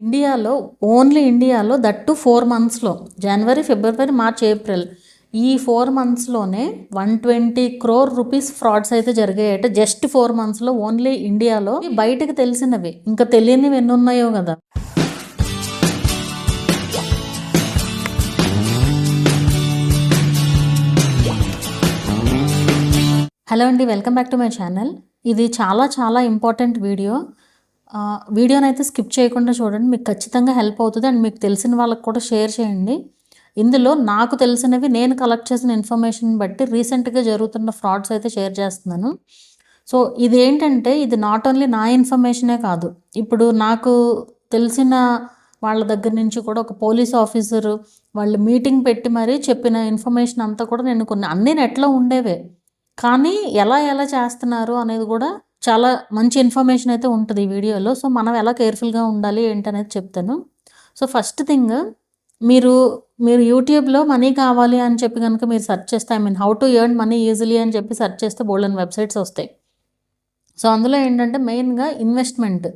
ఇండియాలో ఓన్లీ ఇండియాలో that to 4 మంత్స్లో జనవరి, ఫిబ్రవరి, మార్చ్, ఏప్రిల్ ఈ 4 మంత్స్లోనే 120 crore రూపీస్ ఫ్రాడ్స్ అయితే జరిగాయట. జస్ట్ 4 మంత్స్లో ఓన్లీ ఇండియాలో. బయటకు తెలిసినవి ఇంకా తెలియనివి ఎన్ని ఉన్నాయో కదా. హలో అండి, welcome back to my channel. ఇది చాలా ఇంపార్టెంట్ వీడియోని అయితే స్కిప్ చేయకుండా చూడండి. మీకు ఖచ్చితంగా హెల్ప్ అవుతుంది అండ్ మీకు తెలిసిన వాళ్ళకి కూడా షేర్ చేయండి. ఇందులో నాకు తెలిసినవి నేను కలెక్ట్ చేసిన ఇన్ఫర్మేషన్ బట్టి రీసెంట్గా జరుగుతున్న ఫ్రాడ్స్ అయితే షేర్ చేస్తున్నాను. సో ఇదేంటంటే ఇది నాట్ ఓన్లీ నా ఇన్ఫర్మేషనే కాదు, ఇప్పుడు నాకు తెలిసిన వాళ్ళ దగ్గర నుంచి కూడా ఒక పోలీస్ ఆఫీసరు వాళ్ళు మీటింగ్ పెట్టి మరీ చెప్పిన ఇన్ఫర్మేషన్ అంతా కూడా నేను అన్నీ నెట్లో ఉండేవే, కానీ ఎలా చేస్తున్నారు అనేది కూడా చాలా మంచి ఇన్ఫర్మేషన్ అయితే ఉంటుంది ఈ వీడియోలో. సో మనం ఎలా కేర్ఫుల్గా ఉండాలి ఏంటనేది చెప్తాను. సో ఫస్ట్ థింగ్, మీరు యూట్యూబ్లో మనీ కావాలి అని చెప్పి కనుక మీరు సెర్చ్ చేస్తే, how to earn money easily అని చెప్పి సెర్చ్ చేస్తే బోల్డెన్ వెబ్సైట్స్ వస్తాయి. సో అందులో ఏంటంటే మెయిన్గా ఇన్వెస్ట్మెంట్.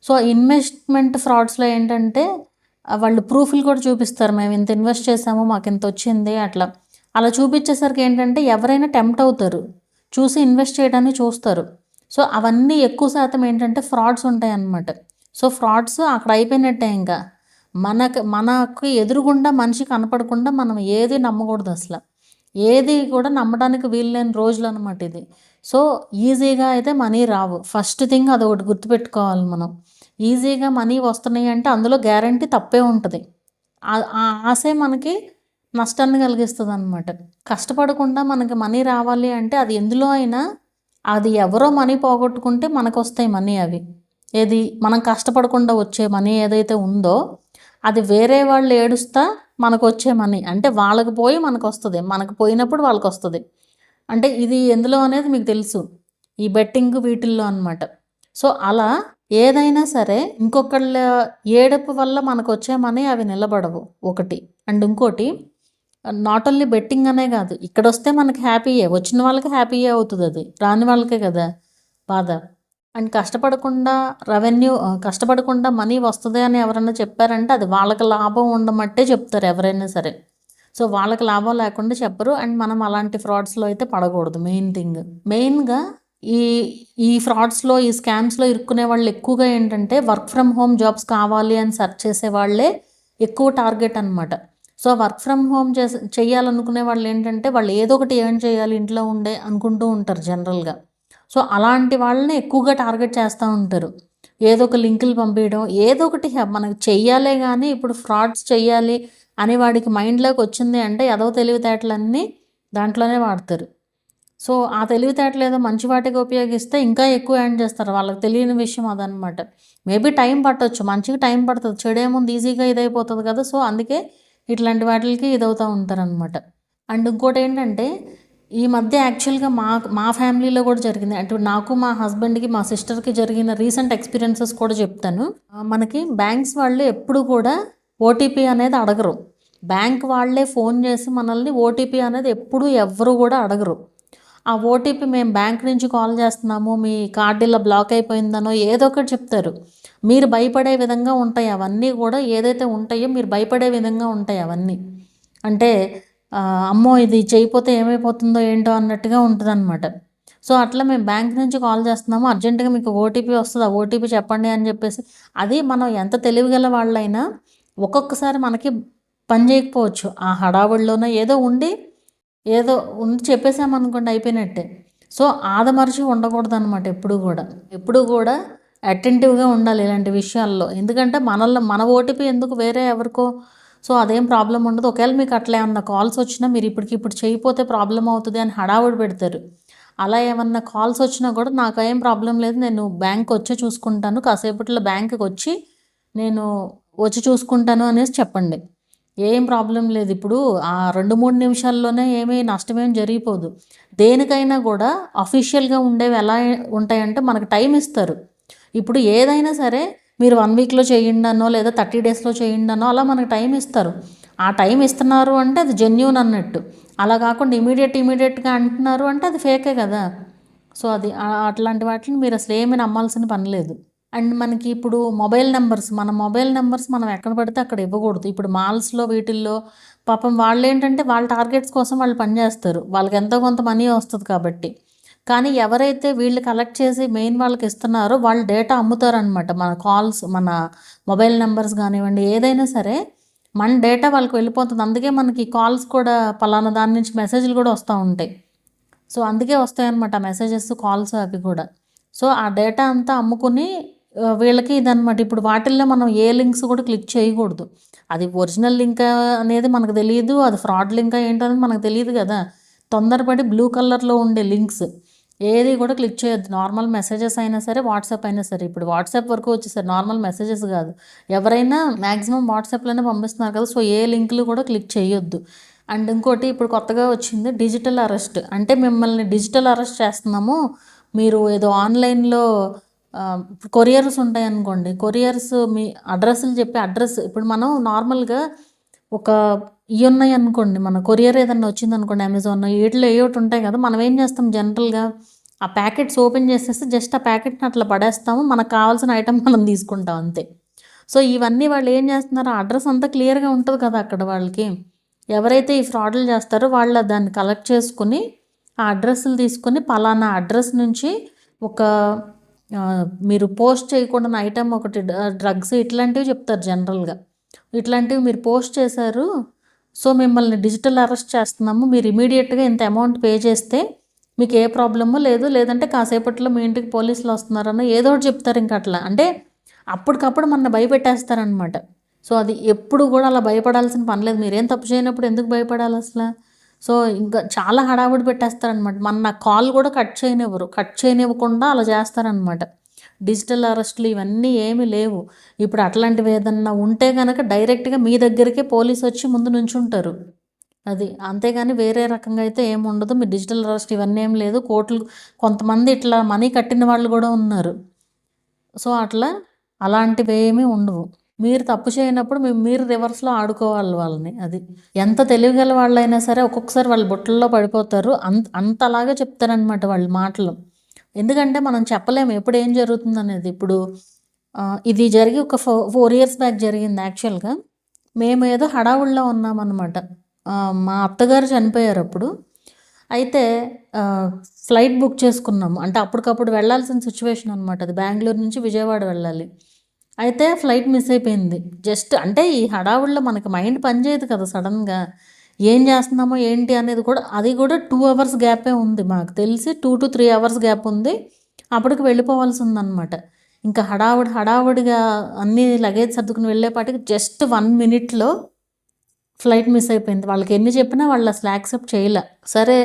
సో ఇన్వెస్ట్మెంట్ ఫ్రాడ్స్లో ఏంటంటే వాళ్ళు ప్రూఫ్లు కూడా చూపిస్తారు, మేము ఇంత ఇన్వెస్ట్ చేసాము మాకు ఇంత వచ్చింది అట్లా. అలా చూపించేసరికి ఏంటంటే ఎవరైనా టెంప్ట్ అవుతారు, చూసి ఇన్వెస్ట్ చేయడానికి చూస్తారు. సో అవన్నీ ఎక్కువ శాతం ఏంటంటే ఫ్రాడ్స్ ఉంటాయి అన్నమాట. సో ఫ్రాడ్స్ అక్కడ అయిపోయినట్టే. ఇంకా మనకు ఎదురుగుండా మనిషి కనపడకుండా మనం ఏది నమ్మకూడదు, అసలు ఏది కూడా నమ్మడానికి వీల్లేని రోజులు అనమాట ఇది. సో ఈజీగా అయితే మనీ రావు. ఫస్ట్ థింగ్ అది ఒకటి గుర్తుపెట్టుకోవాలి మనం. ఈజీగా మనీ వస్తున్నాయి అంటే అందులో గ్యారంటీ తప్పే ఉంటుంది. ఆ ఆశే మనకి నష్టాన్ని కలిగిస్తుంది అనమాట. కష్టపడకుండా మనకి మనీ రావాలి అంటే అది ఎందులో అయినా, అది ఎవరో మనీ పోగొట్టుకుంటే మనకు వస్తాయి మనీ. అవి ఏది మనం కష్టపడకుండా వచ్చే మనీ ఏదైతే ఉందో అది వేరే వాళ్ళు ఏడుస్తా మనకు వచ్చే మనీ, అంటే వాళ్ళకి పోయి మనకు వస్తుంది, మనకు పోయినప్పుడు వాళ్ళకి వస్తుంది. అంటే ఇది ఎందులో అనేది మీకు తెలుసు, ఈ బెట్టింగ్ వీటిల్లో అనమాట. సో అలా ఏదైనా సరే ఇంకొకళ్ళ ఏడుపు వల్ల మనకు వచ్చే మనీ అవి నిలబడవు ఒకటి. అండ్ ఇంకోటి, నాట్ ఓన్లీ బెట్టింగ్ అనే కాదు, ఇక్కడ వస్తే మనకి హ్యాపీయే, వచ్చిన వాళ్ళకి హ్యాపీయే అవుతుంది, అది రాని వాళ్ళకే కదా బాధ. అండ్ కష్టపడకుండా మనీ వస్తుంది అని ఎవరైనా చెప్పారంటే అది వాళ్ళకి లాభం ఉండమట్టే చెప్తారు ఎవరైనా సరే. సో వాళ్ళకి లాభం లేకుండా చెప్పరు. అండ్ మనం అలాంటి ఫ్రాడ్స్లో అయితే పడకూడదు. మెయిన్గా ఈ ఫ్రాడ్స్లో, ఈ స్కామ్స్లో ఇరుక్కునే వాళ్ళు ఎక్కువగా ఏంటంటే వర్క్ ఫ్రమ్ హోమ్ జాబ్స్ కావాలి అని సెర్చ్ చేసే వాళ్ళే ఎక్కువ టార్గెట్ అనమాట. సో వర్క్ ఫ్రమ్ హోమ్ చేయాలనుకునే వాళ్ళు ఏంటంటే వాళ్ళు ఏదో ఒకటి ఎర్న్ చేయాలి ఇంట్లో ఉండే అనుకుంటూ ఉంటారు జనరల్గా. సో అలాంటి వాళ్ళని ఎక్కువగా టార్గెట్ చేస్తూ ఉంటారు. ఏదో ఒక లింకులు పంపించడం, ఏదో ఒకటి మనకు చెయ్యాలే. కానీ ఇప్పుడు ఫ్రాడ్స్ చెయ్యాలి అని వాడికి మైండ్లోకి వచ్చింది అంటే ఏదో తెలివితేటలన్నీ దాంట్లోనే వాడతారు. సో ఆ తెలివితేటలు ఏదో మంచి వాటికి ఉపయోగిస్తే ఇంకా ఎక్కువ ఎర్న్ చేస్తారు. వాళ్ళకి తెలియని విషయం అదనమాట. మేబీ టైం పట్టవచ్చు, మంచిగా టైం పడుతుంది, చెడేముంది ఈజీగా ఇదైపోతుంది కదా. సో అందుకే ఇట్లాంటి వాటికి ఇదవుతూ ఉంటారనమాట. అండ్ ఇంకోటి ఏంటంటే ఈ మధ్య యాక్చువల్గా మా ఫ్యామిలీలో కూడా జరిగింది. అంటే నాకు, మా హస్బెండ్కి, మా సిస్టర్కి జరిగిన రీసెంట్ ఎక్స్పీరియన్సెస్ కూడా చెప్తాను. మనకి బ్యాంక్స్ వాళ్ళు ఎప్పుడు కూడా ఓటీపీ అనేది అడగరు. బ్యాంక్ వాళ్ళే ఫోన్ చేసి మనల్ని ఓటీపీ అనేది ఎప్పుడు ఎవ్వరు కూడా అడగరు. ఆ ఓటీపీ మేము బ్యాంక్ నుంచి కాల్ చేస్తున్నాము, మీ కార్డు ఇలా బ్లాక్ అయిపోయిందనో ఏదో ఒకటి చెప్తారు. మీరు భయపడే విధంగా ఉంటాయి అవన్నీ కూడా, ఏదైతే ఉంటాయో మీరు భయపడే విధంగా ఉంటాయి అవన్నీ. అంటే అమ్మో ఇది చేయకపోతే ఏమైపోతుందో ఏంటో అన్నట్టుగా ఉంటుంది అనమాట. సో అట్లా మేము బ్యాంక్ నుంచి కాల్ చేస్తున్నాము, అర్జెంటుగా మీకు ఓటీపీ వస్తుంది, ఆ ఓటీపీ చెప్పండి అని చెప్పేసి. అది మనం ఎంత తెలివిగల వాళ్ళైనా ఒక్కొక్కసారి మనకి పని చేయకపోవచ్చు. ఆ హడావుడిలోనో ఏదో ఉండి చెప్పేసామనుకోండి అయిపోయినట్టే. సో ఆదమరిచి ఉండకూడదు అనమాట. ఎప్పుడు కూడా అటెంటివ్గా ఉండాలి ఇలాంటి విషయాల్లో. ఎందుకంటే మన ఓటీపీ ఎందుకు వేరే ఎవరికో. సో అదేం ప్రాబ్లం ఉండదు. ఒకవేళ మీకు అట్లా ఏమన్నా కాల్స్ వచ్చినా మీరు ఇప్పుడు చేయకపోతే ప్రాబ్లం అవుతుంది అని హడావుడి పెడతారు. అలా ఏమన్నా కాల్స్ వచ్చినా కూడా నాకు ఏం ప్రాబ్లం లేదు, నేను బ్యాంక్ వచ్చి చూసుకుంటాను, కాసేపట్లో బ్యాంకుకి వచ్చి నేను వచ్చి చూసుకుంటాను అనేసి చెప్పండి. ఏం ప్రాబ్లం లేదు. ఇప్పుడు ఆ 2-3 నిమిషాల్లోనే ఏమీ నష్టమేం జరిగిపోదు. దేనికైనా కూడా అఫీషియల్గా ఉండేవి ఎలా ఉంటాయంటే మనకు టైం ఇస్తారు. ఇప్పుడు ఏదైనా సరే మీరు 1 వీక్లో చేయండానో లేదా 30 డేస్లో చేయండానో అలా మనకు టైం ఇస్తారు. ఆ టైం ఇస్తున్నారు అంటే అది జెన్యూన్ అన్నట్టు. అలా కాకుండా ఇమీడియట్గా అంటున్నారు అంటే అది ఫేకే కదా. సో అది అట్లాంటి వాటిని మీరు అసలు ఏమీ నమ్మాల్సిన పని లేదు. అండ్ మనకి ఇప్పుడు మన మొబైల్ నెంబర్స్ మనం ఎక్కడ పడితే అక్కడ ఇవ్వకూడదు. ఇప్పుడు మాల్స్లో వీటిల్లో పాపం వాళ్ళు ఏంటంటే వాళ్ళ టార్గెట్స్ కోసం వాళ్ళు పనిచేస్తారు, వాళ్ళకి ఎంతో కొంత మనీ వస్తుంది కాబట్టి. కానీ ఎవరైతే వీళ్ళు కలెక్ట్ చేసి మెయిన్ వాళ్ళకి ఇస్తున్నారో వాళ్ళు డేటా అమ్ముతారనమాట. మన కాల్స్, మన మొబైల్ నెంబర్స్ కానివ్వండి, ఏదైనా సరే మన డేటా వాళ్ళకి వెళ్ళిపోతుంది. అందుకే మనకి కాల్స్ కూడా పలానా దాని నుంచి మెసేజ్లు కూడా వస్తూ ఉంటాయి. సో అందుకే వస్తాయన్నమాట మెసేజెస్, కాల్స్ అవి కూడా. సో ఆ డేటా అంతా అమ్ముకుని వీళ్ళకి ఇదనమాట. ఇప్పుడు వాటిల్లో మనం ఏ లింక్స్ కూడా క్లిక్ చేయకూడదు. అది ఒరిజినల్ లింక్ అనేది మనకు తెలియదు, అది ఫ్రాడ్ లింక్ ఏంటనేది మనకు తెలియదు కదా. తొందరపడి బ్లూ కలర్లో ఉండే లింక్స్ ఏది కూడా క్లిక్ చేయొద్దు. నార్మల్ మెసేజెస్ అయినా సరే, వాట్సాప్ అయినా సరే. ఇప్పుడు వాట్సాప్ వరకు వచ్చేసరి నార్మల్ మెసేజెస్ కాదు, ఎవరైనా మ్యాక్సిమం వాట్సాప్లోనే పంపిస్తున్నారు కదా. సో ఏ లింకులు కూడా క్లిక్ చేయొద్దు. అండ్ ఇంకోటి ఇప్పుడు కొత్తగా వచ్చింది డిజిటల్ అరెస్ట్. అంటే మిమ్మల్ని డిజిటల్ అరెస్ట్ చేస్తున్నాము, మీరు ఏదో ఆన్లైన్లో కొరియర్స్ ఉంటాయి అనుకోండి, కొరియర్స్ మీ అడ్రస్లు చెప్పి ఇప్పుడు మనం నార్మల్గా ఒక ఇవి ఉన్నాయి అనుకోండి, మన కొరియర్ ఏదన్నా వచ్చింది అనుకోండి, అమెజాన్ వీటిలో ఏమిటి ఉంటాయి కదా, మనం ఏం చేస్తాం జనరల్గా ఆ ప్యాకెట్స్ ఓపెన్ చేసేస్తే జస్ట్ ఆ ప్యాకెట్ని అట్లా పడేస్తాము, మనకు కావాల్సిన ఐటమ్ మనం తీసుకుంటాం అంతే. సో ఇవన్నీ వాళ్ళు ఏం చేస్తున్నారు, ఆ అడ్రస్ అంతా క్లియర్గా ఉంటుంది కదా అక్కడ వాళ్ళకి. ఎవరైతే ఈ ఫ్రాడ్లు చేస్తారో వాళ్ళు దాన్ని కలెక్ట్ చేసుకుని ఆ అడ్రస్లు తీసుకొని పలానా అడ్రస్ నుంచి ఒక మీరు పోస్ట్ చేయకుండా ఐటమ్ ఒకటి డ్రగ్స్ ఇట్లాంటివి చెప్తారు జనరల్గా. ఇట్లాంటివి మీరు పోస్ట్ చేశారు, సో మిమ్మల్ని డిజిటల్ అరెస్ట్ చేస్తున్నాము, మీరు ఇమీడియట్గా ఇంత అమౌంట్ పే చేస్తే మీకు ఏ ప్రాబ్లము లేదు, లేదంటే కాసేపట్లో మీ ఇంటికి పోలీసులు వస్తున్నారన్న ఏదో ఒకటి చెప్తారు. ఇంకా అట్లా అంటే అప్పటికప్పుడు మన భయపెట్టేస్తారనమాట. సో అది ఎప్పుడు కూడా అలా భయపడాల్సిన పని లేదు. మీరేం తప్పు చేయనప్పుడు ఎందుకు భయపడాలి అసలు? సో ఇంకా చాలా హడావుడి పెట్టేస్తారనమాట. మన కాల్ కూడా కట్ చేయనివ్వకుండా అలా చేస్తారనమాట. డిజిటల్ అరెస్టులు ఇవన్నీ ఏమీ లేవు. ఇప్పుడు అట్లాంటివి ఏదన్నా ఉంటే కనుక డైరెక్ట్గా మీ దగ్గరికే పోలీసు వచ్చి ముందు నుంచుంటారు. అది అంతేగాని వేరే రకంగా అయితే ఏముండదు. మీ డిజిటల్ అరెస్ట్ ఇవన్నీ ఏం లేదు. కొంతమంది ఇట్లా మనీ కట్టిన వాళ్ళు కూడా ఉన్నారు. సో అలాంటివి ఏమీ ఉండవు. మీరు తప్పు చేయనప్పుడు మీరు రివర్స్లో ఆడుకోవాలి వాళ్ళని. అది ఎంత తెలివిగల వాళ్ళైనా సరే ఒక్కొక్కసారి వాళ్ళు బుట్టల్లో పడిపోతారు. అంతలాగా చెప్తారనమాట వాళ్ళ మాటలు. ఎందుకంటే మనం చెప్పలేము ఎప్పుడు ఏం జరుగుతుంది అనేది. ఇప్పుడు ఇది జరిగి ఒక 4 years బ్యాక్ జరిగింది యాక్చువల్గా. మేము ఏదో హడావుడిలో ఉన్నామన్నమాట. మా అత్తగారు చనిపోయారు అప్పుడు. అయితే ఫ్లైట్ బుక్ చేసుకున్నాము. అంటే అప్పటికప్పుడు వెళ్ళాల్సిన సిచ్యువేషన్ అనమాట. అది బెంగళూరు నుంచి విజయవాడ వెళ్ళాలి. అయితే ఫ్లైట్ మిస్ అయిపోయింది. జస్ట్ అంటే ఈ హడావుడిలో మనకి మైండ్ పనిచేయదు కదా సడన్గా. ఏం చేస్తున్నామో ఏంటి అనేది కూడా, అది కూడా 2 hours గ్యాపే ఉంది మాకు తెలిసి. 2 to 3 hours గ్యాప్ ఉంది. అప్పటికి వెళ్ళిపోవాల్సి ఉందన్నమాట. ఇంకా హడావుడిగా అన్నీ లగేజ్ సర్దుకుని వెళ్ళేపాటికి జస్ట్ 1 minute ఫ్లైట్ మిస్ అయిపోయింది. వాళ్ళకి ఎన్ని చెప్పినా వాళ్ళు అసలు యాక్సెప్ట్ చేయలే. సరే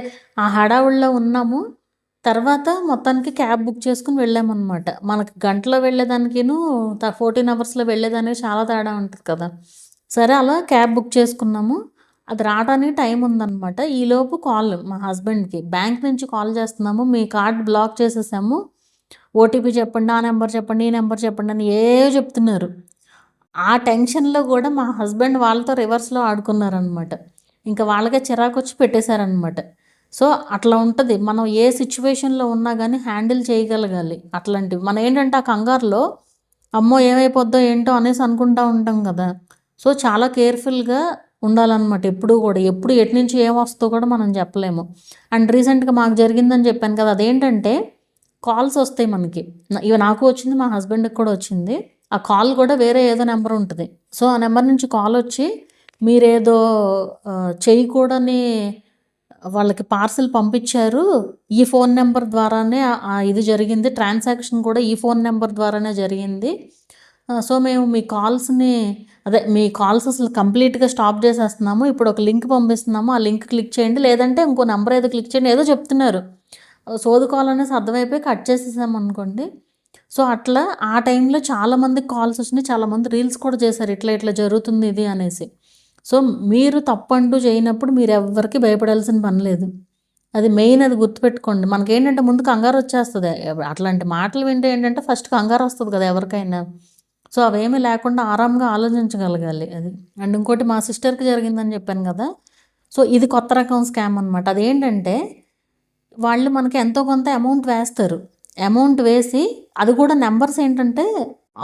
ఆ హడావుడిలో ఉన్నాము. తర్వాత మొత్తానికి క్యాబ్ బుక్ చేసుకుని వెళ్ళామన్నమాట. మనకి గంటలో వెళ్ళేదానికిను 14 hours వెళ్ళేదానికి చాలా తేడా ఉంటుంది కదా. సరే అలా క్యాబ్ బుక్ చేసుకున్నాము. అది రావడానికి టైం ఉందన్నమాట. ఈలోపు కాల్ మా హస్బెండ్కి బ్యాంక్ నుంచి కాల్ చేస్తున్నాము, మీ కార్డ్ బ్లాక్ చేసేసాము, ఓటీపీ చెప్పండి, ఆ నెంబర్ చెప్పండి, ఈ నెంబర్ చెప్పండి అని చెప్తున్నారు. ఆ టెన్షన్లో కూడా మా హస్బెండ్ వాళ్ళతో రివర్స్లో ఆడుకున్నారనమాట. ఇంకా వాళ్ళకే చిరాకు వచ్చి పెట్టేశారనమాట. సో అట్లా ఉంటుంది. మనం ఏ సిచ్యువేషన్లో ఉన్నా కానీ హ్యాండిల్ చేయగలగాలి అట్లాంటివి. మనం ఏంటంటే ఆ కంగారులో అమ్మో ఏమైపోద్దో ఏంటో అనేసి అనుకుంటూ ఉంటాం కదా. సో చాలా కేర్ఫుల్గా ఉండాలన్నమాట ఎప్పుడు కూడా. ఎప్పుడు ఎటు నుంచి ఏమొస్తుందో కూడా మనం చెప్పలేము. అండ్ రీసెంట్గా మాకు జరిగిందని చెప్పాను కదా, అదేంటంటే కాల్స్ వస్తాయి మనకి. ఇవి నాకు వచ్చింది, మా హస్బెండ్కి కూడా వచ్చింది. ఆ కాల్ కూడా వేరే ఏదో నెంబర్ ఉంటుంది. సో ఆ నెంబర్ నుంచి కాల్ వచ్చి మీరేదో చేయకూడని వాళ్ళకి పార్సిల్ పంపించారు, ఈ ఫోన్ నెంబర్ ద్వారానే ఇది జరిగింది, ట్రాన్సాక్షన్ కూడా ఈ ఫోన్ నెంబర్ ద్వారానే జరిగింది. సో మేము మీ కాల్స్ అసలు కంప్లీట్గా స్టాప్ చేసేస్తున్నాము, ఇప్పుడు ఒక లింక్ పంపిస్తున్నాము, ఆ లింక్ క్లిక్ చేయండి, లేదంటే ఇంకో నెంబర్ ఏదో క్లిక్ చేయండి, ఏదో చెప్తున్నారు. సోదుకోవాలనేసి అర్థమైపోయి కట్ చేసేసాము అనుకోండి. సో అట్లా ఆ టైంలో చాలామంది కాల్స్ వచ్చినాయి, చాలామంది రీల్స్ కూడా చేశారు ఇట్లా జరుగుతుంది ఇది అనేసి. సో మీరు తప్పంటూ చేయనప్పుడు మీరు ఎవరికి భయపడాల్సిన పని లేదు. అది మెయిన్, అది గుర్తుపెట్టుకోండి. మనకేంటంటే ముందు కంగారు వచ్చేస్తుంది. అట్లాంటి మాటలు వింటే ఏంటంటే ఫస్ట్ కంగారు వస్తుంది కదా ఎవరికైనా. సో అవేమీ లేకుండా ఆరాంగా ఆలోచించగలగాలి అది. అండ్ ఇంకోటి మా సిస్టర్కి జరిగిందని చెప్పాను కదా. సో ఇది కొత్త రకం స్కామ్ అనమాట. అదేంటంటే వాళ్ళు మనకి ఎంతో కొంత అమౌంట్ వేస్తారు. అమౌంట్ వేసి, అది కూడా నెంబర్స్ ఏంటంటే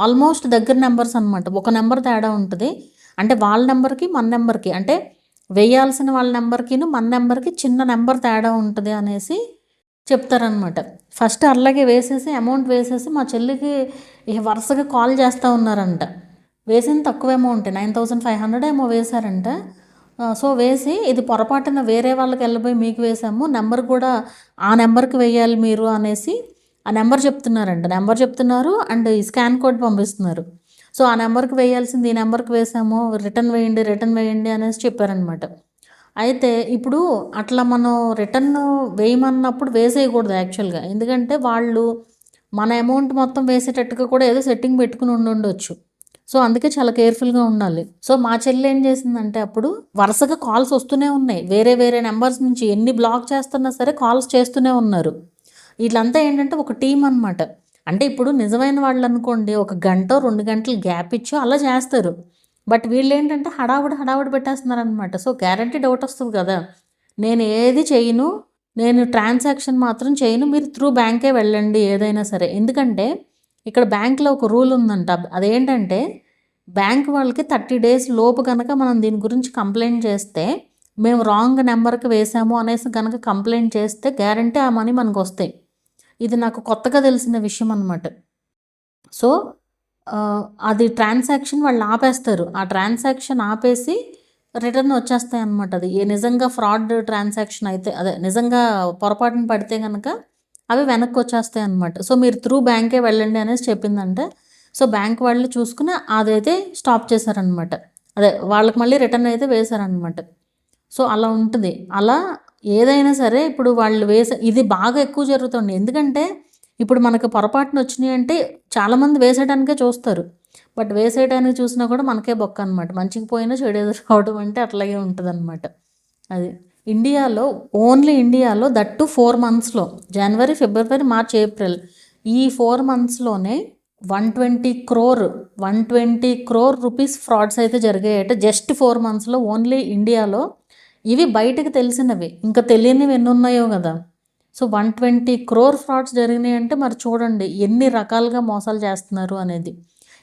ఆల్మోస్ట్ దగ్గర నెంబర్స్ అనమాట. ఒక నెంబర్ తేడా ఉంటుంది. అంటే వాళ్ళ నెంబర్కి మన నెంబర్కి, అంటే వేయాల్సిన వాళ్ళ నెంబర్కిను మన నెంబర్కి చిన్న నెంబర్ తేడా ఉంటుంది అనేసి చెప్తారనమాట. ఫస్ట్ అలాగే వేసేసి అమౌంట్ వేసేసి మా చెల్లికి వరుసగా కాల్ చేస్తూ ఉన్నారంట. వేసింది తక్కువ అమౌంట్ 9500 ఏమో వేశారంట. సో వేసి ఇది పొరపాటున వేరే వాళ్ళకి వెళ్ళిపోయి మీకు వేసాము, నెంబర్ కూడా ఆ నెంబర్కి వేయాలి మీరు అనేసి ఆ నెంబర్ చెప్తున్నారంట. నెంబర్ చెప్తున్నారు అండ్ ఈ స్కాన్ కోడ్ పంపిస్తున్నారు. సో ఆ నెంబర్కి వేయాల్సింది ఈ నెంబర్కి వేసాము, రిటర్న్ వేయండి అనేసి చెప్పారనమాట. అయితే ఇప్పుడు అట్లా మనం రిటర్న్ వేయమన్నప్పుడు వేసేయకూడదు యాక్చువల్గా. ఎందుకంటే వాళ్ళు మన అమౌంట్ మొత్తం వేసేటట్టుగా కూడా ఏదో సెట్టింగ్ పెట్టుకుని ఉండొచ్చు. సో అందుకే చాలా కేర్ఫుల్గా ఉండాలి. సో మా చెల్లి ఏం చేసిందంటే అప్పుడు వరుసగా కాల్స్ వస్తూనే ఉన్నాయి. వేరే వేరే నెంబర్స్ నుంచి ఎన్ని బ్లాక్ చేస్తున్నా సరే కాల్స్ చేస్తూనే ఉన్నారు. వీళ్ళంతా ఏంటంటే ఒక టీం అనమాట. అంటే ఇప్పుడు నిజమైన వాళ్ళు అనుకోండి, ఒక గంట 2 గంటలు గ్యాప్ ఇచ్చో అలా చేస్తారు. బట్ వీళ్ళు ఏంటంటే హడావుడి పెట్టేస్తున్నారనమాట. సో గ్యారంటీ డౌట్ వస్తుంది కదా, నేను ఏది చేయను, నేను ట్రాన్సాక్షన్ మాత్రం చేయను, మీరు త్రూ బ్యాంకే వెళ్ళండి ఏదైనా సరే. ఎందుకంటే ఇక్కడ బ్యాంక్లో ఒక రూల్ ఉందంట. అదేంటంటే బ్యాంక్ వాళ్ళకి 30 days లోపు కనుక మనం దీని గురించి కంప్లైంట్ చేస్తే, మేము రాంగ్ నెంబర్కి వేసాము అనేసి కనుక కంప్లైంట్ చేస్తే గ్యారంటీ ఆ మనీ మనకు వస్తాయి. ఇది నాకు కొత్తగా తెలిసిన విషయం అనమాట. సో అది ట్రాన్సాక్షన్ వాళ్ళు ఆపేస్తారు. ఆ ట్రాన్సాక్షన్ ఆపేసి రిటర్న్ వచ్చేస్తాయి అన్నమాట. అది నిజంగా ఫ్రాడ్ ట్రాన్సాక్షన్ అయితే, అదే నిజంగా పొరపాటున పడితే కనుక అవి వెనక్కి వచ్చేస్తాయి అన్నమాట. సో మీరు త్రూ బ్యాంకే వెళ్ళండి అనేసి చెప్పిందంటే, సో బ్యాంక్ వాళ్ళు చూసుకుని అదైతే స్టాప్ చేశారనమాట. అదే వాళ్ళకి మళ్ళీ రిటర్న్ అయితే వేశారనమాట. సో అలా ఉంటుంది. అలా ఏదైనా సరే ఇప్పుడు వాళ్ళు ఇది బాగా ఎక్కువ జరుగుతుంది. ఎందుకంటే ఇప్పుడు మనకు పొరపాటున వచ్చినాయి అంటే చాలామంది వేసేయడానికే చూస్తారు. బట్ వేసేయడానికి చూసినా కూడా మనకే బొక్క అనమాట. మంచికి పోయినా చెడు ఎదురు రావడం అంటే అట్లాగే ఉంటుంది అనమాట. అది ఇండియాలో, ఓన్లీ ఇండియాలో దట్టు 4 monthsలో, జనవరి, ఫిబ్రవరి, మార్చ్, ఏప్రిల్, ఈ 4 monthsలోనే 120 crore రూపీస్ ఫ్రాడ్స్ అయితే జరిగాయట. జస్ట్ 4 monthsలో ఓన్లీ ఇండియాలో. ఇవి బయటకు తెలిసినవి, ఇంకా తెలియనివి ఎన్ని ఉన్నాయో కదా. సో 120 crore ఫ్రాడ్స్ జరిగినాయి అంటే మరి చూడండి ఎన్ని రకాలుగా మోసాలు చేస్తున్నారు అనేది.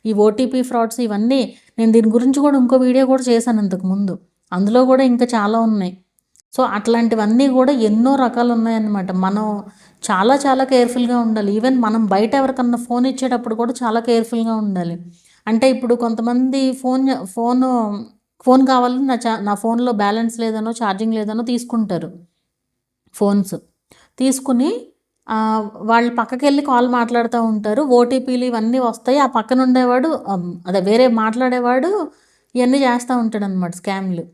ఈ ఓటీపీ ఫ్రాడ్స్ ఇవన్నీ నేను దీని గురించి కూడా ఇంకో వీడియో కూడా చేశాను ఇంతకుముందు. అందులో కూడా ఇంకా చాలా ఉన్నాయి. సో అట్లాంటివన్నీ కూడా ఎన్నో రకాలు ఉన్నాయన్నమాట. మనం చాలా చాలా కేర్ఫుల్గా ఉండాలి. ఈవెన్ మనం బయట ఎవరికన్నా ఫోన్ ఇచ్చేటప్పుడు కూడా చాలా కేర్ఫుల్గా ఉండాలి. అంటే ఇప్పుడు కొంతమంది ఫోన్ కావాలని నా ఫోన్లో బ్యాలెన్స్ లేదనో ఛార్జింగ్ లేదనో తీసుకుంటారు. ఫోన్స్ తీసుకుని వాళ్ళు పక్కకి వెళ్ళి కాల్ మాట్లాడుతూ ఉంటారు. ఓటీపీలు ఇవన్నీ వస్తాయి. ఆ పక్కన ఉండేవాడు, అదే వేరే మాట్లాడేవాడు ఇవన్నీ చేస్తూ ఉంటాడు అనమాట, స్కామ్లు.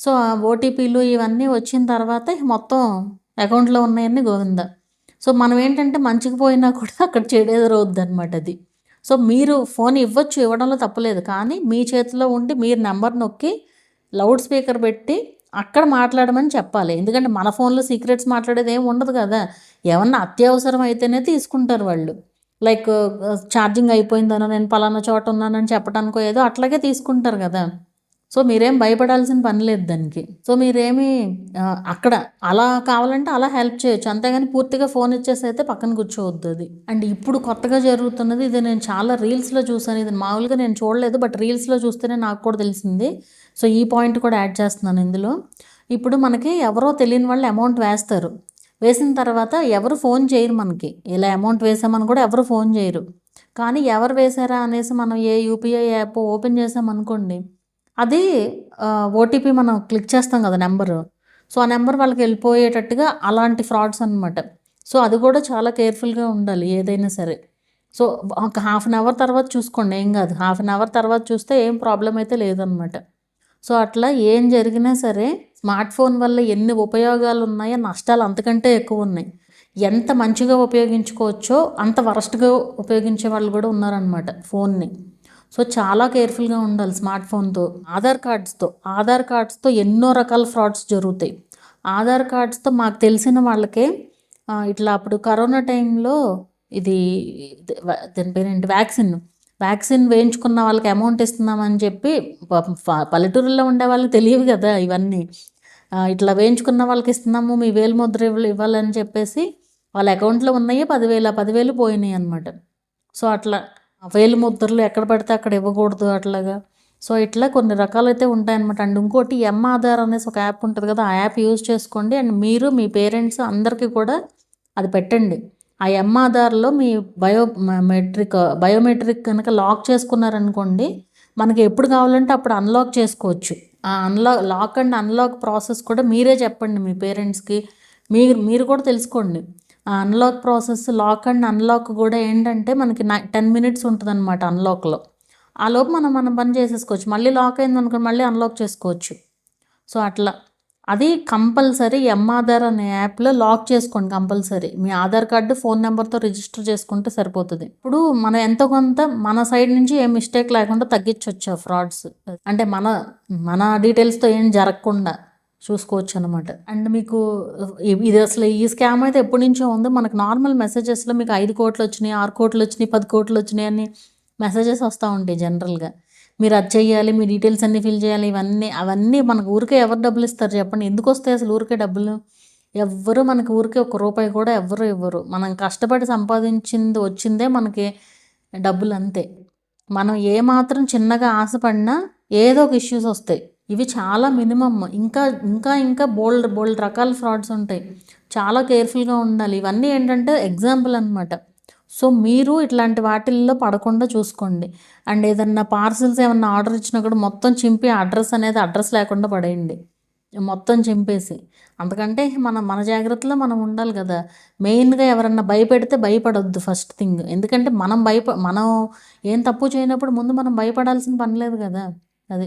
సో ఆ ఓటీపీలు ఇవన్నీ వచ్చిన తర్వాత మొత్తం అకౌంట్లో ఉన్నాయన్నీ గోవింద. సో మనం ఏంటంటే మంచికి పోయినా కూడా అక్కడ చెడెదురవుద్ది అనమాట అది. సో మీరు ఫోన్ ఇవ్వచ్చు, ఇవ్వడంలో తప్పలేదు. కానీ మీ చేతిలో ఉండి మీరు నెంబర్ నొక్కి లౌడ్ స్పీకర్ పెట్టి అక్కడ మాట్లాడమని చెప్పాలి. ఎందుకంటే మన ఫోన్లో సీక్రెట్స్ మాట్లాడేది ఏమి ఉండదు కదా. ఏమన్నా అత్యవసరం అయితేనే తీసుకుంటారు వాళ్ళు. లైక్ ఛార్జింగ్ అయిపోయిందనో, నేను పలానా చోట ఉన్నానని చెప్పడానికో ఏదో అట్లాగే తీసుకుంటారు కదా. సో మీరేం భయపడాల్సిన పని లేదు దానికి. సో మీరేమి అక్కడ అలా కావాలంటే అలా హెల్ప్ చేయొచ్చు, అంతేగాని పూర్తిగా ఫోన్ ఇచ్చేసి అయితే పక్కన కూర్చోవద్దు అది. అండ్ ఇప్పుడు కొత్తగా జరుగుతున్నది ఇది, నేను చాలా రీల్స్లో చూసాను. ఇది మామూలుగా నేను చూడలేదు, బట్ రీల్స్లో చూస్తేనే నాకు కూడా తెలిసింది. సో ఈ పాయింట్ కూడా యాడ్ చేస్తున్నాను ఇందులో. ఇప్పుడు మనకి ఎవరో తెలియని వాళ్ళు అమౌంట్ వేస్తారు. వేసిన తర్వాత ఎవరు ఫోన్ చేయరు మనకి. ఇలా అమౌంట్ వేసామని కూడా ఎవరు ఫోన్ చేయరు. కానీ ఎవరు వేశారా అనేసి మనం ఏ యూపీఐ యాప్ ఓపెన్ చేసామనుకోండి, అది ఓటీపీ మనం క్లిక్ చేస్తాం కదా నెంబరు. సో ఆ నెంబర్ వాళ్ళకి వెళ్ళిపోయేటట్టుగా అలాంటి ఫ్రాడ్స్ అనమాట. సో అది కూడా చాలా కేర్ఫుల్గా ఉండాలి ఏదైనా సరే. సో ఒక 1/2 hour తర్వాత చూసుకోండి, ఏం కాదు. 1/2 hour తర్వాత చూస్తే ఏం ప్రాబ్లం అయితే లేదనమాట. సో అట్లా ఏం జరిగినా సరే స్మార్ట్ ఫోన్ వల్ల ఎన్ని ఉపయోగాలు ఉన్నాయో నష్టాలు అంతకంటే ఎక్కువ ఉన్నాయి. ఎంత మంచిగా ఉపయోగించుకోవచ్చో అంత వరస్ట్గా ఉపయోగించే వాళ్ళు కూడా ఉన్నారనమాట ఫోన్ని. సో చాలా కేర్ఫుల్గా ఉండాలి స్మార్ట్ ఫోన్తో. ఆధార్ కార్డ్స్తో ఎన్నో రకాల ఫ్రాడ్స్ జరుగుతాయి. ఆధార్ కార్డ్స్తో మాకు తెలిసిన వాళ్ళకే ఇట్లా అప్పుడు కరోనా టైంలో ఇది దాని పేరేంటి, వ్యాక్సిన్ వేయించుకున్న వాళ్ళకి అమౌంట్ ఇస్తున్నామని చెప్పి, పల్లెటూరులో ఉండే వాళ్ళకి తెలియవు కదా ఇవన్నీ. ఇట్లా వేయించుకున్న వాళ్ళకి ఇస్తున్నాము, మీ వేలిముద్ర ఇవ్వాలని చెప్పేసి వాళ్ళ అకౌంట్లో ఉన్నాయి 10,000 10,000 పోయినాయి అనమాట. సో అట్లా వేలు ముద్రలు ఎక్కడ పడితే అక్కడ ఇవ్వకూడదు అట్లాగా. సో ఇట్లా కొన్ని రకాలైతే ఉంటాయన్నమాట. అండ్ ఇంకోటి ఆధార్ అనేసి ఒక యాప్ ఉంటుంది కదా, ఆ యాప్ యూజ్ చేసుకోండి. అండ్ మీరు మీ పేరెంట్స్ అందరికీ కూడా అది పెట్టండి. ఆ ఆధార్లో మీ బయోమెట్రిక్ కనుక లాక్ చేసుకున్నారనుకోండి, మనకి ఎప్పుడు కావాలంటే అప్పుడు అన్లాక్ చేసుకోవచ్చు. ఆ లాక్ అండ్ అన్లాక్ ప్రాసెస్ కూడా మీరే చెప్పండి మీ పేరెంట్స్కి. మీరు కూడా తెలుసుకోండి. ఆ unlock process, lock and unlock కూడా ఏంటంటే మనకి 10 మినిట్స్ ఉంటుంది అనమాట అన్లాక్లో. ఆ లోపు మనం పని చేసేసుకోవచ్చు. మళ్ళీ లాక్ అయింది అనుకో, మళ్ళీ అన్లాక్ చేసుకోవచ్చు. సో అట్లా అది కంపల్సరీ ఆధార్ అనే యాప్లో లాక్ చేసుకోండి కంపల్సరీ. మీ ఆధార్ కార్డు ఫోన్ నెంబర్తో రిజిస్టర్ చేసుకుంటే సరిపోతుంది. ఇప్పుడు మనం ఎంతో కొంత మన సైడ్ నుంచి ఏ మిస్టేక్ లేకుండా తగ్గించవచ్చు ఆ ఫ్రాడ్స్. అంటే మన డీటెయిల్స్తో ఏం జరగకుండా చూసుకోవచ్చు అనమాట. అండ్ మీకు ఇది అసలు ఈ స్కామ్ అయితే ఎప్పటి నుంచో ఉంది. మనకు నార్మల్ మెసేజెస్లో మీకు 5 కోట్లు వచ్చినాయి, 6 కోట్లు వచ్చినాయి, 10 కోట్లు వచ్చినాయి అని మెసేజెస్ వస్తూ ఉంటాయి జనరల్గా. మీరు అది చేయాలి, మీ డీటెయిల్స్ అన్నీ ఫిల్ చేయాలి, అవన్నీ మనకు ఊరికే ఎవరు డబ్బులు ఇస్తారు చెప్పండి? ఎందుకు వస్తాయి అసలు ఊరికే డబ్బులు? ఎవ్వరు మనకి ఊరికే ₹1 కూడా ఎవ్వరు ఇవ్వరు. మనం కష్టపడి సంపాదించింది వచ్చిందే మనకి డబ్బులు అంతే. మనం ఏమాత్రం చిన్నగా ఆశపడినా ఏదో ఒక ఇష్యూస్ వస్తాయి. ఇవి చాలా మినిమమ్. ఇంకా ఇంకా ఇంకా బోల్డ్ రకాల ఫ్రాడ్స్ ఉంటాయి. చాలా కేర్ఫుల్గా ఉండాలి. ఇవన్నీ ఏంటంటే ఎగ్జాంపుల్ అనమాట. సో మీరు ఇట్లాంటి వాటిల్లో పడకుండా చూసుకోండి. అండ్ ఏదన్నా పార్సిల్స్ ఏమన్నా ఆర్డర్ ఇచ్చినా కూడా మొత్తం చింపి అడ్రస్ లేకుండా పడేయండి, మొత్తం చింపేసి. అందుకంటే మన జాగ్రత్తలో మనం ఉండాలి కదా. మెయిన్గా ఎవరన్నా భయపెడితే భయపడొద్దు ఫస్ట్ థింగ్. ఎందుకంటే మనం ఏం తప్పు చేయనప్పుడు ముందు మనం భయపడాల్సిన పని లేదు కదా. అది